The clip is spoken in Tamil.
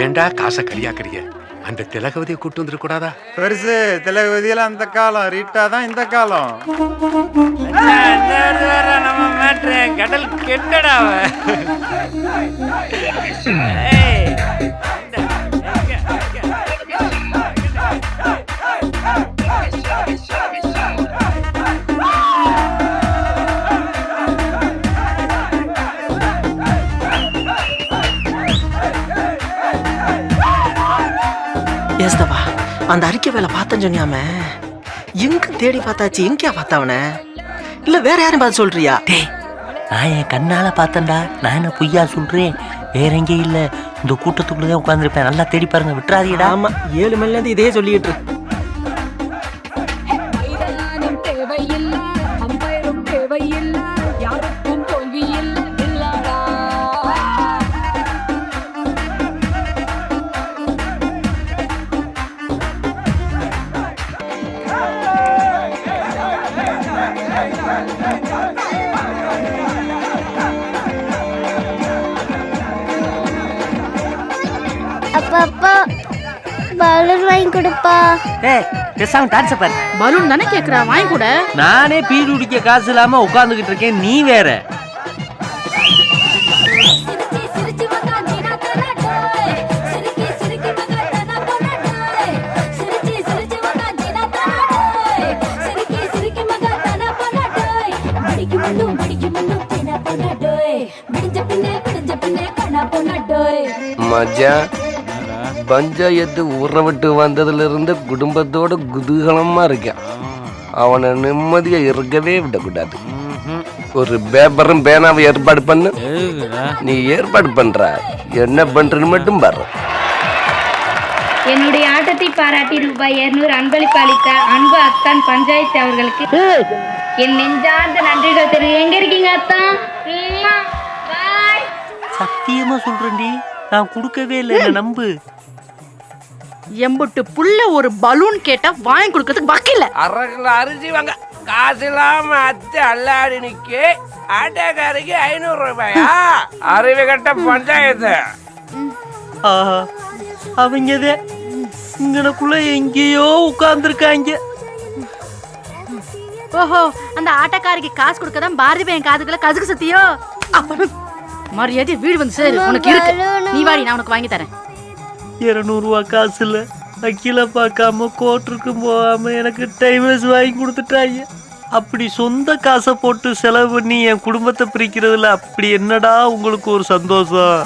ஏண்டா காசை கரியாக்குறீங்க? அந்த திலகவதியை கூட்டு வந்துட கூடாதா? பெருசு திலகவதியில அந்த காலம், ரீட்டா தான் இந்த காலம். நம்ம மேட்ரு கடல் கெட்டடா. ஏஸ்தவா, அந்த அறிக்கை வேலை பார்த்தேன்னு சொன்னியாம எங்க தேடி பார்த்தாச்சு, எங்கேயா பார்த்தவன? இல்ல வேற யாரும் பார்த்து சொல்றியா? டேய், நான் என் கண்ணால பார்த்தேன்டா. நான் என்ன பொய்யா சொல்றேன்? வேற எங்கேயும் இல்ல, இந்த கூட்டத்துக்குள்ளதான் உட்காந்துருப்பேன். நல்லா தேடி பாருங்க, விட்டுறாதீடா. ஆமா, 7 மணில இருந்து இதே சொல்லிட்டு அப்பா பலூன் வாங்கி கொடுப்பா. ஏய், பேசாம டான்ஸ் பாரு. பலூன் தானே கேக்குறா, வாங்கி கூட. நானே பீடு குடிக்க காசு இல்லாம உட்காந்துக்கிட்டு இருக்கேன், நீ வேற. மஜா பஞ்சாயத்து ஊற விட்டு வந்ததுல இருந்து குடும்பத்தோட குதூகலமா இருக்கான். அவனை நிம்மதியா இருக்கவே விடக்கூடாது. ஒரு பேப்பரும் பேனாவை ஏற்பாடு பண்ணு. நீ ஏற்பாடு பண்ற, என்ன பண்றன்னு மட்டும் பாரு. என்னுடைய ஆட்டத்தை பாராட்டி ரூபாய் 200 அன்பளிப்பு அளித்த அன்பு அத்தான் பஞ்சாயத்து அவர்களுக்கு என் நெஞ்சார்ந்த நன்றிகள் தெரியும். எங்க இருக்கீங்க அத்தான்? சத்தியமா சொல்றேன்டி, நான் கொடுக்கவே இல்லை, என்ன நம்பு. எம்புட்டு புள்ள ஒரு பலூன் கேட்டா வாங்கி கொடுக்கறதுக்கு வக்கில்ல. அரை கிலோ அரிசி வாங்க காசு இல்லாம அத்தை அல்லாடி நிக்க ஆட்டோக்காரிக்கு 500 ரூபாயா? அறிவு கட்ட பஞ்சாயத்து. ஆஹா, அவங்கதே இங்கனக்குள்ள எங்கேயோ உட்கார்ந்துருக்காங்க. ஓஹோ, அந்த ஆட்டக்காரிக்கு காசு கொடுக்கதான் பாரதி பையன் காதுக்குள்ள கசுக்கு சத்தியோ. அப்ப மரியாதை வீடு வந்து சேரு, உனக்கு இருக்கு. நீ வாடி, நான் உனக்கு வாங்கி தரேன். 200 ரூபா காசு இல்ல, அக்கில பார்க்காம கோர்ட்டுக்கு போகாம எனக்கு டைவர்ஸ் வாங்கி கொடுத்துட்டாங்க. அப்படி சொந்த காசை போட்டு செலவு பண்ணி என் குடும்பத்தை பிரிக்கிறதுல அப்படி என்னடா உங்களுக்கு ஒரு சந்தோஷம்?